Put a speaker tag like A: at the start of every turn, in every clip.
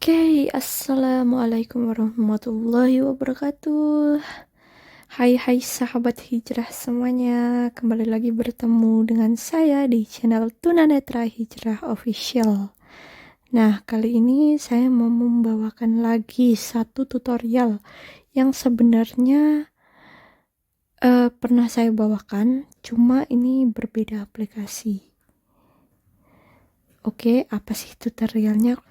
A: Oke, assalamualaikum warahmatullahi wabarakatuh. Hai sahabat hijrah semuanya, kembali lagi bertemu dengan saya di channel Tunanetra Hijrah Official. Nah, kali ini saya mau membawakan lagi satu tutorial yang sebenarnya pernah saya bawakan, cuma ini berbeda aplikasi. Oke, apa sih tutorialnya?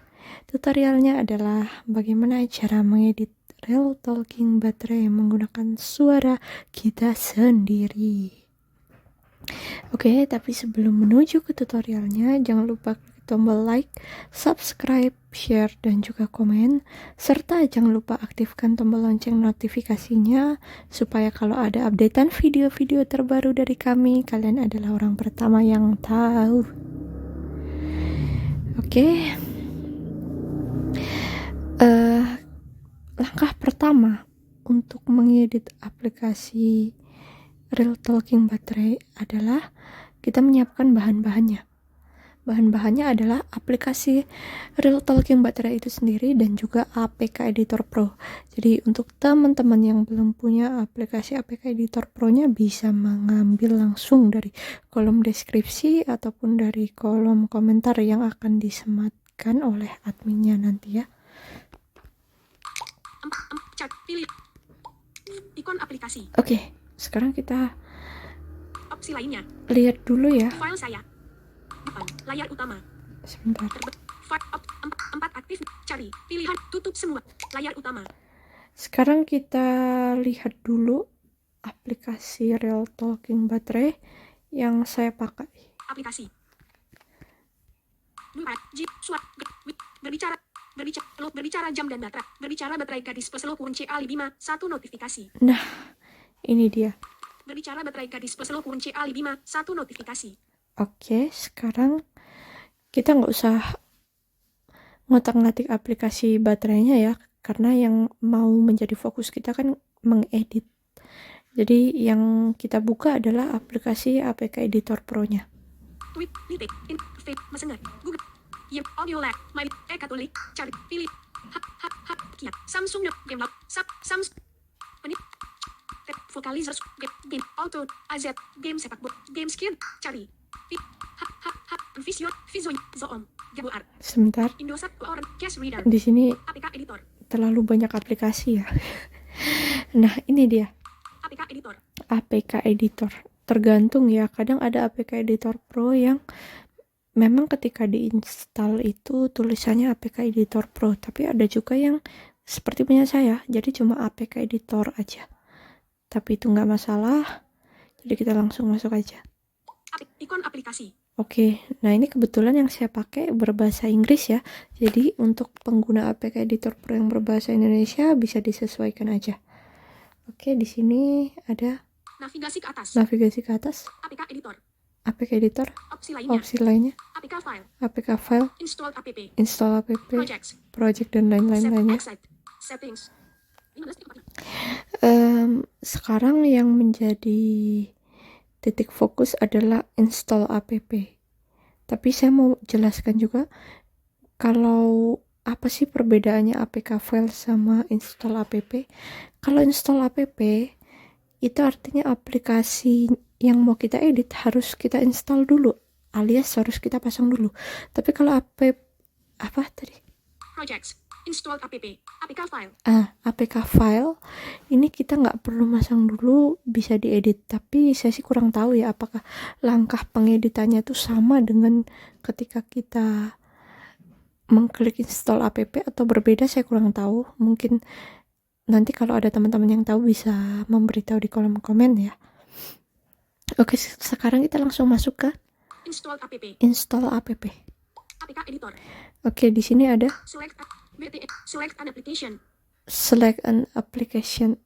A: Tutorialnya adalah bagaimana cara mengedit real talking baterai menggunakan suara kita sendiri. Oke, tapi sebelum menuju ke tutorialnya, jangan lupa klik tombol like, subscribe, share, dan juga komen. Serta jangan lupa aktifkan tombol lonceng notifikasinya, supaya kalau ada updatean video-video terbaru dari kami, kalian adalah orang pertama yang tahu. Oke. Langkah pertama untuk mengedit aplikasi Real Talking Baterai adalah kita menyiapkan bahan-bahannya. Bahan-bahannya adalah aplikasi Real Talking Baterai itu sendiri dan juga APK Editor Pro. Jadi untuk teman-teman yang belum punya aplikasi APK Editor Pro-nya bisa mengambil langsung dari kolom deskripsi ataupun dari kolom komentar yang akan disematkan oleh adminnya nanti ya.
B: Pilih ikon aplikasi.
A: Oke, sekarang kita
B: Opsi lainnya.
A: lihat dulu ya.
B: File saya. Depan. Layar utama.
A: Sebentar.
B: File 4 aktif. Cari. Pilihan. Tutup semua. Layar utama.
A: Sekarang kita lihat dulu aplikasi Real Talking Baterai yang saya pakai.
B: Aplikasi. Berbicara jam dan baterai. Berbicara baterai gadis plus lo kunci Ali5. 1 notifikasi.
A: Nah, ini dia.
B: Berbicara baterai gadis plus lo kunci Ali5. 1 notifikasi.
A: Oke, sekarang kita nggak usah ngotak-ngatik aplikasi baterainya ya, karena yang mau menjadi fokus kita kan mengedit. Jadi yang kita buka adalah aplikasi APK Editor Pro-nya.
B: Tweet, Litik, Messenger, Google, Audio Lab, My, Katolik, cari, pilih, Kia, Samsung, Game Lab, Samsung, Penit, Vocalizer, Game, Auto, AZ, Game sepak bola, Game Skin, cari, Vision, Zoom, Jaguar.
A: Sebentar.
B: Indosat, Orang, Cash Reader.
A: Di sini
B: APK Editor.
A: Terlalu banyak aplikasi ya. Nah, ini dia.
B: APK Editor.
A: APK Editor. Tergantung ya, kadang ada APK Editor Pro yang memang ketika diinstal itu tulisannya APK Editor Pro, tapi ada juga yang seperti punya saya, jadi cuma APK Editor aja. Tapi itu nggak masalah, jadi kita langsung masuk aja.
B: Ikon aplikasi.
A: Oke, nah ini kebetulan yang saya pakai berbahasa Inggris ya, jadi untuk pengguna APK Editor Pro yang berbahasa Indonesia bisa disesuaikan aja. Oke, di sini ada
B: navigasi ke atas.
A: Navigasi ke atas.
B: APK Editor.
A: APK Editor.
B: Opsi lainnya.
A: APK File.
B: APK File. Install app.
A: Install app. Project dan lain-lainnya.
B: Settings.
A: Sekarang yang menjadi titik fokus adalah install app. Tapi saya mau jelaskan juga kalau apa sih perbedaannya APK File sama install app. Kalau install app itu artinya aplikasi yang mau kita edit harus kita install dulu, alias harus kita pasang dulu. Tapi kalau apa tadi?
B: Projects, install app, APK File.
A: APK File ini kita nggak perlu masang dulu, bisa diedit. Tapi saya sih kurang tahu ya apakah langkah pengeditannya itu sama dengan ketika kita mengklik install app atau berbeda, saya kurang tahu. Mungkin nanti kalau ada teman-teman yang tahu bisa memberitahu di kolom komen ya. Oke, sekarang kita langsung masuk ke
B: install app.
A: APK
B: Editor.
A: Oke, di sini ada
B: select an application.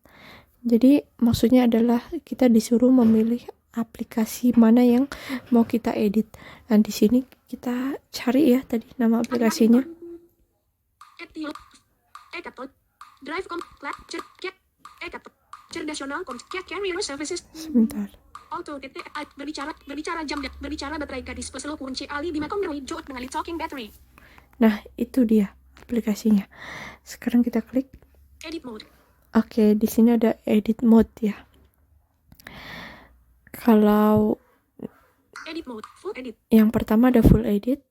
A: Jadi maksudnya adalah kita disuruh memilih aplikasi mana yang mau kita edit. Dan di sini kita cari ya tadi nama aplikasinya. Sebentar.
B: Auto berbicara jam berbicara baterai gadis plus lo kunci Ali 5 talking battery.
A: Nah, itu dia aplikasinya. Sekarang kita klik.
B: Edit mode.
A: Oke, di sini ada edit mode ya. Kalau
B: Edit mode. Full edit.
A: yang pertama ada full edit.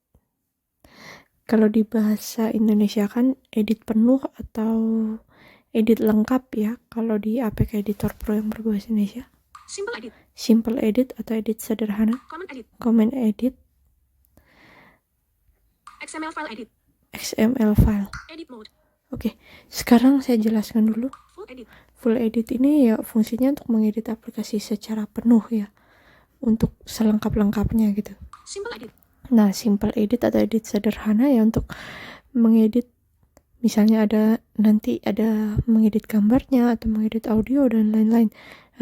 A: Kalau di bahasa Indonesia kan edit penuh atau edit lengkap ya. Kalau di APK Editor Pro yang berbahasa Indonesia.
B: Simple edit.
A: Simple edit atau edit sederhana.
B: Comment edit.
A: Comment edit.
B: XML file edit.
A: XML file.
B: Edit mode.
A: Oke, sekarang saya jelaskan dulu.
B: Full edit.
A: Full edit ini ya fungsinya untuk mengedit aplikasi secara penuh ya. Untuk selengkap-lengkapnya gitu.
B: Simple edit.
A: Nah, simple edit atau edit sederhana ya untuk mengedit, misalnya nanti ada mengedit gambarnya atau mengedit audio dan lain-lain.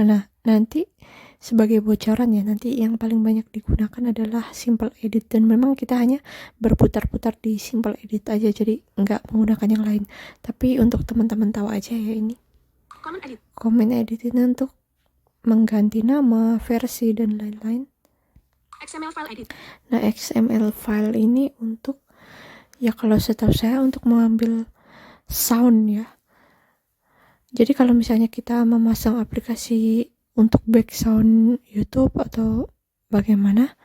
A: Nah, nanti sebagai bocoran ya, nanti yang paling banyak digunakan adalah simple edit, dan memang kita hanya berputar-putar di simple edit aja, jadi nggak menggunakan yang lain. Tapi untuk teman-teman tahu aja ya, ini
B: Comment edit.
A: comment edit ini untuk mengganti nama, versi, dan lain-lain.
B: XML file edit.
A: Nah, XML file ini untuk, ya kalau setahu saya untuk mengambil sound ya. Jadi kalau misalnya kita memasang aplikasi untuk background YouTube atau bagaimana,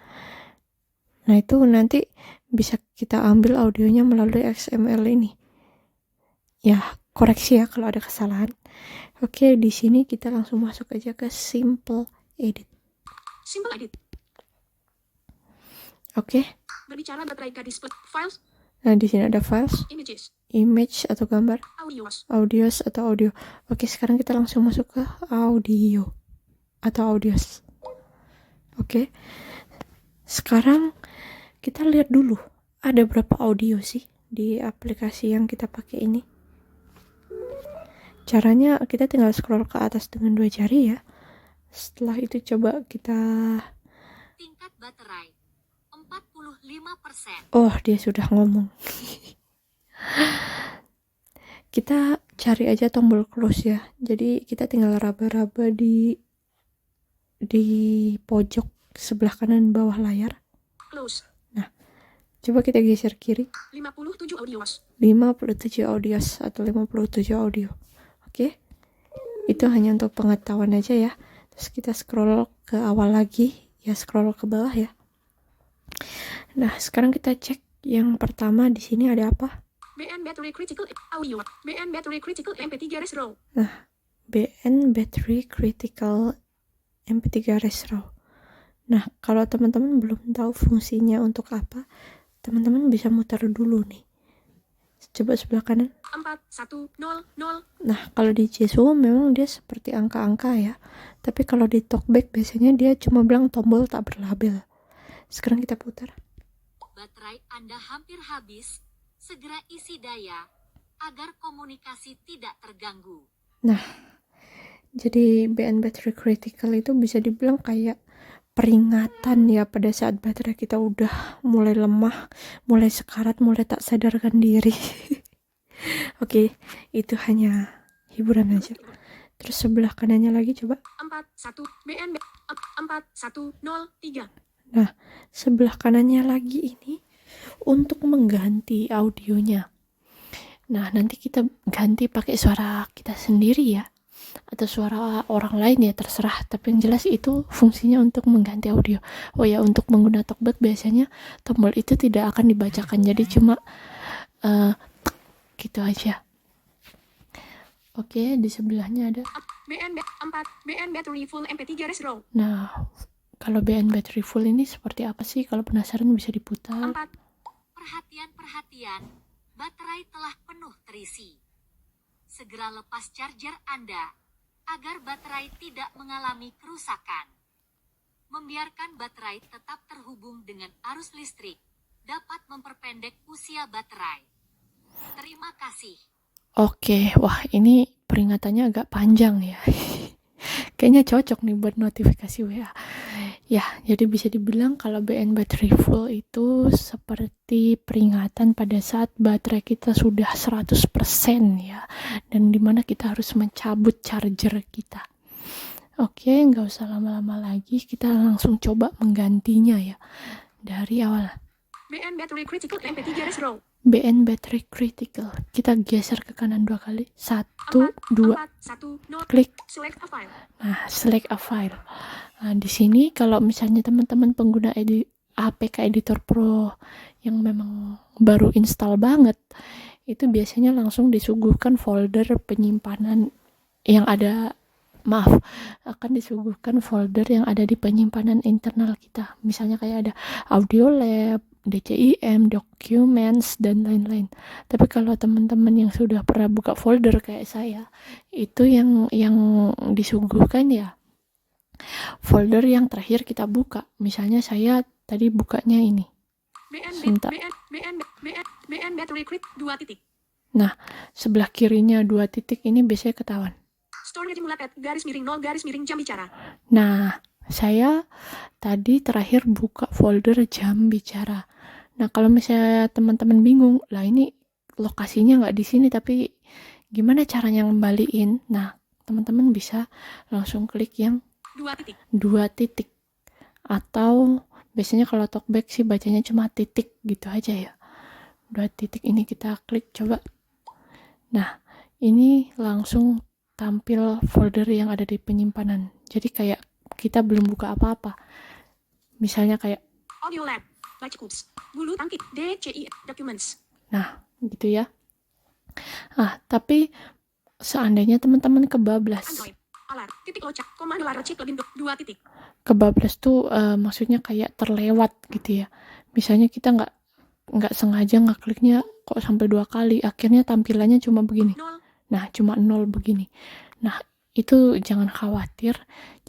A: nah itu nanti bisa kita ambil audionya melalui XML ini. Ya, koreksi ya kalau ada kesalahan. Oke, di sini kita langsung masuk aja ke simple edit.
B: Simple edit.
A: Oke.
B: Berbicara baterai display. Files.
A: Nah, di sini ada files,
B: Images.
A: image atau gambar,
B: Audios.
A: audios atau audio. Oke, sekarang kita langsung masuk ke audio atau audios. Oke. Sekarang kita lihat dulu ada berapa audio sih di aplikasi yang kita pakai ini. Caranya kita tinggal scroll ke atas dengan 2 jari ya. Setelah itu coba kita...
C: Tingkat baterai 45%.
A: Oh, dia sudah ngomong. Kita cari aja tombol close ya. Jadi kita tinggal raba-raba di pojok sebelah kanan bawah layar.
B: Close.
A: Nah, coba kita geser kiri.
B: 57 audios.
A: 57 audios atau 57 audio. Oke. Itu hanya untuk pengetahuan aja ya. Terus kita scroll ke awal lagi, ya scroll ke bawah ya. Nah, sekarang kita cek yang pertama di sini ada apa?
B: BN battery critical audio. BN battery critical MP3 RAW.
A: Nah, BN battery critical MP3 RAW. Nah, kalau teman-teman belum tahu fungsinya untuk apa, teman-teman bisa muter dulu nih. Coba sebelah kanan.
B: 4100.
A: Nah, kalau di Jesu memang dia seperti angka-angka ya. Tapi kalau di talkback biasanya dia cuma bilang tombol tak berlabel. Sekarang kita putar.
C: Baterai Anda hampir habis. Segera isi daya agar komunikasi tidak terganggu.
A: Nah, jadi BN battery critical itu bisa dibilang kayak peringatan ya pada saat baterai kita udah mulai lemah, mulai sekarat, mulai tak sadarkan diri. Oke, itu hanya hiburan aja. Terus sebelah kanannya lagi coba.
B: 41 BN 4103.
A: Nah, sebelah kanannya lagi ini untuk mengganti audionya. Nah, nanti kita ganti pakai suara kita sendiri ya, atau suara orang lain ya, terserah. Tapi yang jelas itu fungsinya untuk mengganti audio. Oh ya, untuk menggunakan talkback biasanya tombol itu tidak akan dibacakan, jadi cuma gitu aja. Oke, di sebelahnya ada.
B: BN battery full MP3 RAW.
A: Nah, kalau BN battery full ini seperti apa sih? Kalau penasaran bisa diputar.
B: 4.
C: Perhatian, baterai telah penuh terisi. Segera lepas charger Anda agar baterai tidak mengalami kerusakan. Membiarkan baterai tetap terhubung dengan arus listrik dapat memperpendek usia baterai. Terima kasih.
A: Oke, wah ini peringatannya agak panjang ya. Kayaknya cocok nih buat notifikasi WA. Ya, jadi bisa dibilang kalau BN battery full itu seperti peringatan pada saat baterai kita sudah 100% ya. Dan dimana kita harus mencabut charger kita. Oke, nggak usah lama-lama lagi, kita langsung coba menggantinya ya. Dari awal.
B: BN battery critical MP3 RAW.
A: BN battery critical. Kita geser ke kanan 2 kali. 1, 2,
B: 4, 1, 0.
A: klik.
B: Select a file.
A: Nah, select a file. Nah, di sini kalau misalnya teman-teman pengguna APK Editor Pro yang memang baru install banget, itu biasanya langsung disuguhkan folder penyimpanan yang ada, akan disuguhkan folder yang ada di penyimpanan internal kita. Misalnya kayak ada Audio Lab, DCIM, Documents, dan lain-lain. Tapi kalau teman-teman yang sudah pernah buka folder kayak saya, itu yang disuguhkan ya folder yang terakhir kita buka. Misalnya saya tadi bukanya ini. Sebentar.
B: BN battery crit 2 titik.
A: Nah, sebelah kirinya 2 titik ini biasanya ketahuan.
B: Storage mulai garis miring 0 garis miring jam bicara.
A: Nah, saya tadi terakhir buka folder jam bicara. Nah, kalau misalnya teman-teman bingung, lah ini lokasinya nggak di sini, tapi gimana caranya ngembaliin? Nah, teman-teman bisa langsung klik yang 2 titik. Atau biasanya kalau talkback sih bacanya cuma titik gitu aja ya. 2 titik ini kita klik coba. Nah, ini langsung tampil folder yang ada di penyimpanan. Jadi kayak kita belum buka apa-apa. Misalnya kayak
B: Audio Lab, baca kuts, bulu tangkis, DCI, Documents.
A: nah, gitu ya. Tapi seandainya teman-teman kebablas.
B: Android, alar, titik locak, komando lar cek lebih 2 titik.
A: Kebablas tuh maksudnya kayak terlewat gitu ya. Misalnya kita nggak sengaja ngekliknya kok sampai 2 kali, akhirnya tampilannya cuma begini.
B: 0.
A: Nah, cuma 0 begini. Nah, itu jangan khawatir.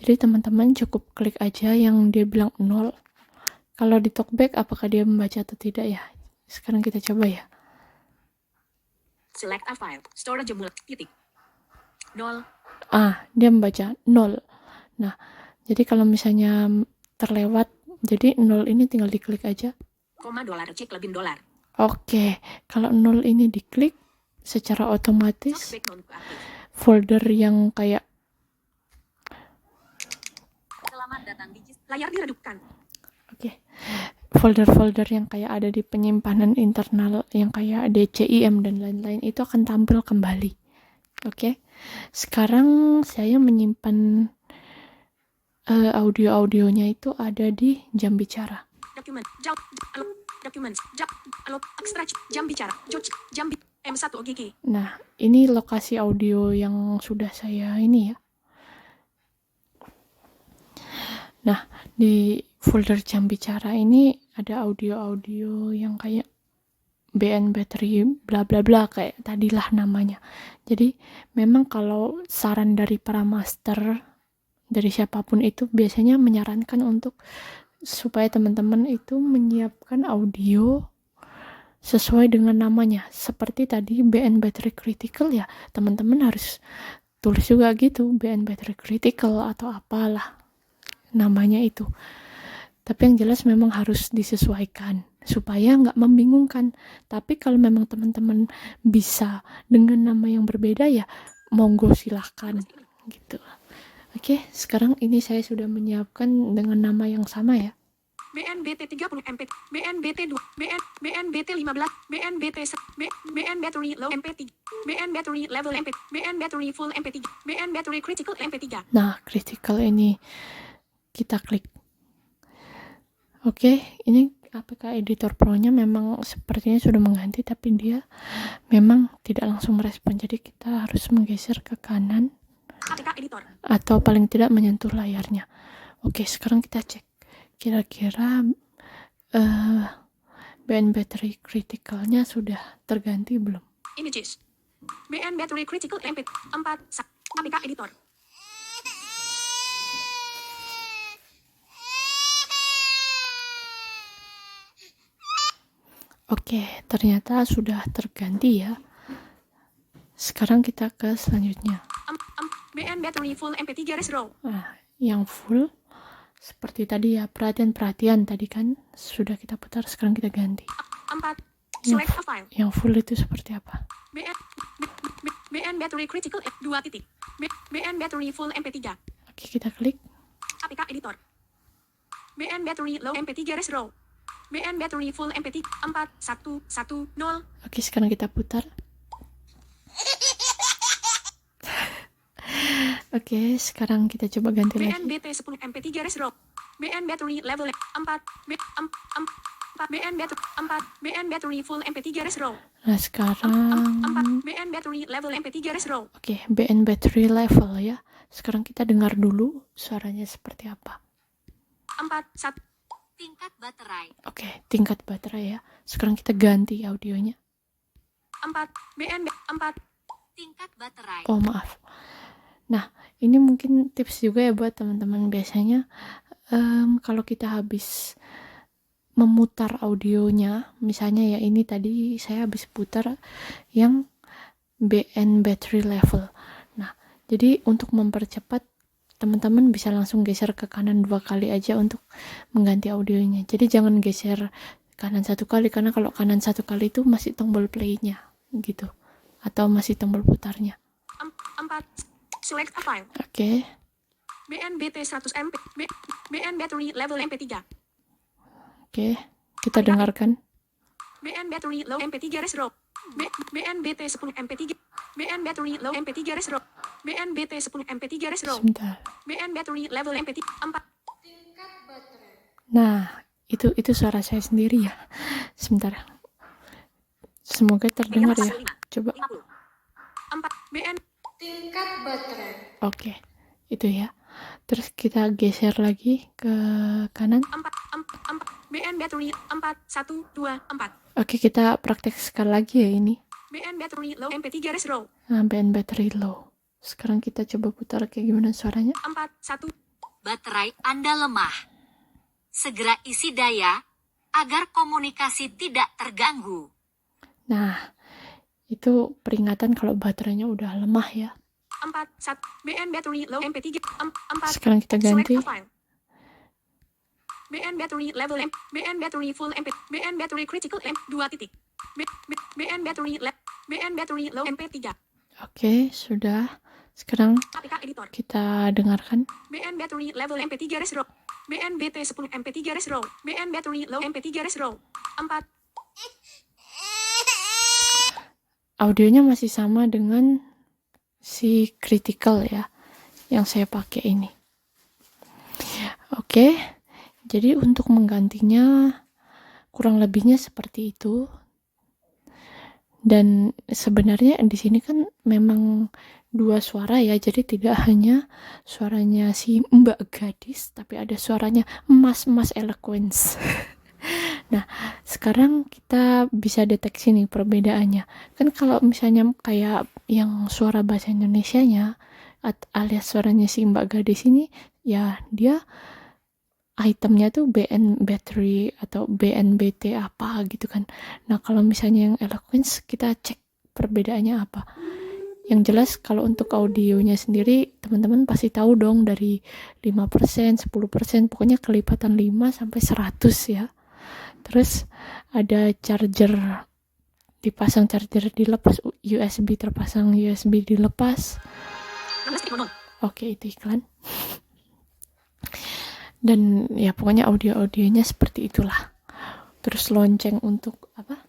A: Jadi teman-teman cukup klik aja yang dia bilang 0. Kalau di talkback apakah dia membaca atau tidak ya? Sekarang kita coba ya.
B: Select a file, storage mulai titik. 0.
A: Dia membaca 0. Nah, jadi kalau misalnya terlewat, jadi 0 ini tinggal diklik aja.
B: Komando lar cek lebih $.
A: Oke, kalau 0 ini diklik, secara otomatis
B: Talkback non-aktif.
A: folder yang kayak
C: Selamat datang di
B: Layar diredupkan.
A: folder-folder yang kayak ada di penyimpanan internal yang kayak DCIM dan lain-lain itu akan tampil kembali. Oke. Sekarang saya menyimpan audio-audionya itu ada di jam bicara.
B: Documents, extract, jam bicara, jam M1 OGG.
A: Nah, ini lokasi audio yang sudah saya ini ya. Nah, di folder jam bicara ini ada audio-audio yang kayak BN battery bla bla bla kayak tadilah namanya. Jadi memang kalau saran dari para master, dari siapapun itu biasanya menyarankan untuk supaya teman-teman itu menyiapkan audio sesuai dengan namanya. Seperti tadi BN battery critical ya, teman-teman harus tulis juga gitu, BN battery critical atau apalah namanya itu. Tapi yang jelas memang harus disesuaikan supaya nggak membingungkan. Tapi kalau memang teman-teman bisa dengan nama yang berbeda ya monggo silahkan gitu. Oke, sekarang ini saya sudah menyiapkan dengan nama yang sama ya.
B: BNBT 30 MP, BNBT 2, BNBT 15, BNBT BN battery low MP3, BN battery level MP, BN battery full MP3, BN battery critical MP3.
A: Nah, critical ini kita klik. Oke, ini APK Editor Pro-nya memang sepertinya sudah mengganti, tapi dia memang tidak langsung merespon. Jadi kita harus menggeser ke kanan
B: APK Editor
A: atau paling tidak menyentuh layarnya. Oke, sekarang kita cek kira-kira BN battery critical-nya sudah terganti belum?
B: Images, BN battery critical MP4 APK Editor.
A: Oke, ternyata sudah terganti ya. Sekarang kita ke selanjutnya.
B: BN battery full MP3 row.
A: Yang full seperti tadi ya, perhatian tadi kan sudah kita putar, sekarang kita ganti.
B: 4. Select a file.
A: Yang full itu seperti apa?
B: BN battery critical 2 titik. BN battery full MP3.
A: Oke, kita klik.
B: APK Editor. BN battery low MP3 row. BN battery full MP3 4110.
A: Oke, sekarang kita putar. Oke, sekarang kita coba ganti lagi.
B: BN BT 10 MP3 RAW. BN battery level 4 BN battery 4 BN battery full MP3 RAW.
A: Nah, sekarang
B: 4 BN battery level MP3 RAW.
A: oke, BN battery level ya. Sekarang kita dengar dulu suaranya seperti apa.
B: 4 1
C: Tingkat baterai.
A: Oke, tingkat baterai ya. Sekarang kita ganti audionya.
B: 4 BN 4
C: Tingkat baterai.
A: Oh, maaf. Nah, ini mungkin tips juga ya buat teman-teman. Biasanya kalau kita habis memutar audionya, misalnya ya ini tadi saya habis putar yang BN battery level. Nah, jadi untuk mempercepat, teman-teman bisa langsung geser ke kanan 2 kali aja untuk mengganti audionya. Jadi jangan geser kanan 1 kali, karena kalau kanan 1 kali itu masih tombol play-nya gitu, atau masih tombol putarnya.
B: 4 select a file.
A: Oke.
B: BN BT 100 MP BN battery level MP3.
A: Oke, kita dengarkan.
B: BN battery low MP3 RAW. BN BT 10 MP3 BN battery low MP3 RAW. BN BT 10 MP3 RAW.
A: Sebentar.
B: BN battery level MP3 4
A: Nah, itu suara saya sendiri ya. Sebentar. Semoga terdengar ya. Coba.
B: 4 BN
A: Oke, itu ya. Terus kita geser lagi ke kanan.
B: 4 BN battery 4 1 2 4
A: Oke, kita praktek sekali lagi ya ini.
B: BN battery low MP3 RAW.
A: Nah, BN battery low. Sekarang kita coba putar kayak gimana suaranya.
B: 4 1
C: Baterai Anda lemah. Segera isi daya agar komunikasi tidak terganggu.
A: Nah, itu peringatan kalau baterainya udah lemah ya.
B: 4 1 BN battery low MP3 4
A: Sekarang kita ganti.
B: select a file. BN battery level M BN battery full MP BN battery critical M 2 titik BN battery BN battery low MP3
A: Oke, sudah. Sekarang
B: APK editor
A: kita dengarkan.
B: BN battery level MP3 RAW. BN BT 10 MP3 RAW. BN battery low MP3 RAW. 4
A: Audionya masih sama dengan si critical ya, yang saya pakai ini. Oke, jadi untuk menggantinya kurang lebihnya seperti itu. Dan sebenarnya di sini kan memang 2 suara ya, jadi tidak hanya suaranya si Mbak Gadis, tapi ada suaranya Mas Eloquence. Nah, sekarang kita bisa deteksi nih perbedaannya. Kan kalau misalnya kayak yang suara bahasa Indonesianya alias suaranya si Mbak Gadis ini, ya dia itemnya tuh BN battery atau BNBT apa gitu kan. Nah, kalau misalnya yang Eloquence, kita cek perbedaannya apa. Yang jelas kalau untuk audionya sendiri, teman-teman pasti tahu dong dari 5%, 10%, pokoknya kelipatan 5 sampai 100 ya. Terus ada charger, dipasang charger dilepas, USB terpasang USB dilepas.
B: 16.00
A: Oke, itu iklan. Dan ya pokoknya audionya seperti itulah. Terus lonceng untuk apa?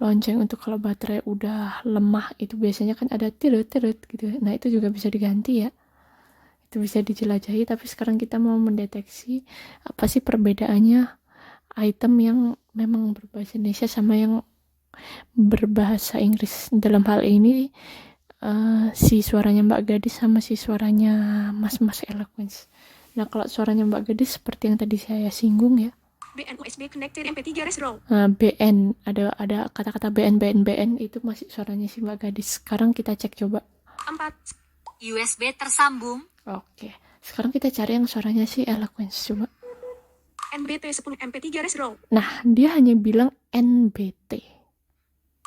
A: Lonceng untuk kalau baterai udah lemah itu biasanya kan ada tirut gitu. Nah, itu juga bisa diganti ya. Itu bisa dijelajahi, tapi sekarang kita mau mendeteksi apa sih perbedaannya item yang memang berbahasa Indonesia sama yang berbahasa Inggris. Dalam hal ini si suaranya Mbak Gadis sama si suaranya Mas Eloquence. Nah, kalau suaranya Mbak Gadis seperti yang tadi saya singgung ya.
B: BN USB connected MP3 RAW.
A: Nah, BN ada kata-kata BN itu masih suaranya si Mbak Gadis. Sekarang kita cek coba.
B: 4
C: USB tersambung.
A: Oke. Sekarang kita cari yang suaranya si Eloquence coba.
B: NBT 10 MP3 RAW.
A: Nah, dia hanya bilang NBT.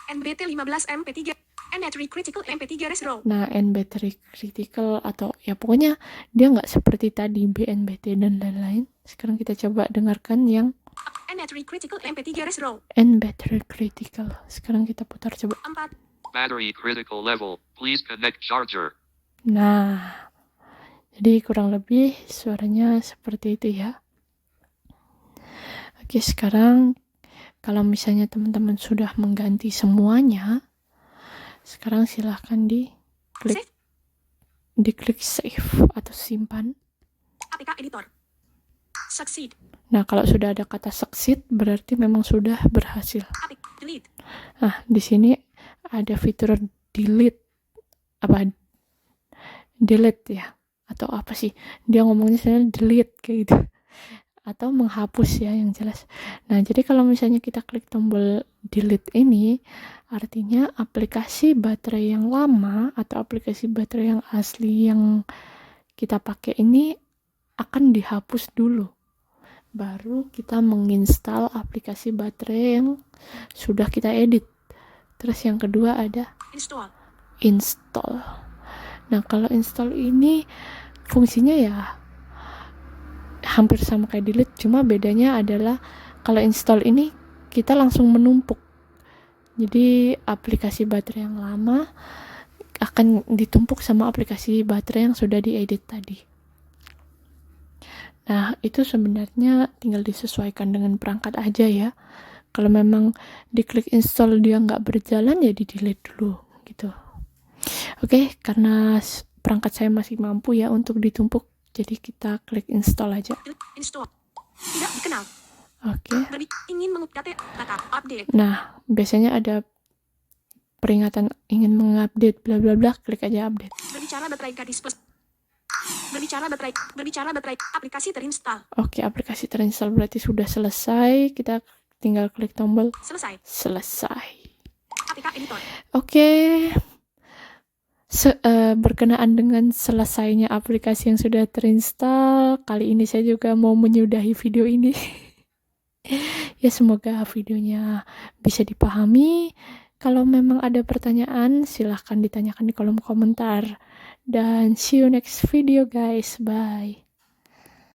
B: NBT 15 MP3 N battery critical MP3 RAW.
A: Nah, N battery critical atau ya pokoknya dia nggak seperti tadi BNBT dan lain-lain. Sekarang kita coba dengarkan yang
B: N battery critical MP3 RAW.
A: N battery critical. Sekarang kita putar coba.
B: 4
D: Battery critical level. Please connect charger.
A: Nah, jadi kurang lebih suaranya seperti itu ya. Oke, sekarang kalau misalnya teman-teman sudah mengganti semuanya, sekarang silahkan
B: Save.
A: diklik save atau simpan.
B: APK editor. Succeed.
A: Nah, kalau sudah ada kata succeed berarti memang sudah berhasil.
B: APK delete.
A: Nah, di sini ada fitur delete ya atau apa sih? Dia ngomongnya sebenarnya delete kayak gitu. Atau menghapus ya yang jelas. Nah, jadi kalau misalnya kita klik tombol delete ini, artinya aplikasi baterai yang lama atau aplikasi baterai yang asli yang kita pakai ini akan dihapus dulu. Baru kita menginstal aplikasi baterai yang sudah kita edit. Terus yang kedua ada install. Nah, kalau install ini fungsinya ya hampir sama kayak delete, cuma bedanya adalah kalau install ini kita langsung menumpuk. Jadi aplikasi baterai yang lama akan ditumpuk sama aplikasi baterai yang sudah diedit tadi. Nah, itu sebenarnya tinggal disesuaikan dengan perangkat aja ya. Kalau memang diklik install dia nggak berjalan, ya di-delete dulu gitu. Oke, karena perangkat saya masih mampu ya untuk ditumpuk, jadi kita klik install aja.
B: Install. Tidak dikenal.
A: Oke.
B: Ingin mengupdate data update.
A: Nah, biasanya ada peringatan ingin mengupdate bla bla bla, klik aja update.
B: Berbicara baterai aplikasi terinstall.
A: Oke, aplikasi terinstall berarti sudah selesai. Kita tinggal klik tombol selesai.
B: APK editor.
A: Oke. Berkenaan dengan selesainya aplikasi yang sudah terinstall, kali ini saya juga mau menyudahi video ini. Ya, semoga videonya bisa dipahami. Kalau memang ada pertanyaan, silahkan ditanyakan di kolom komentar. Dan see you next video guys. Bye.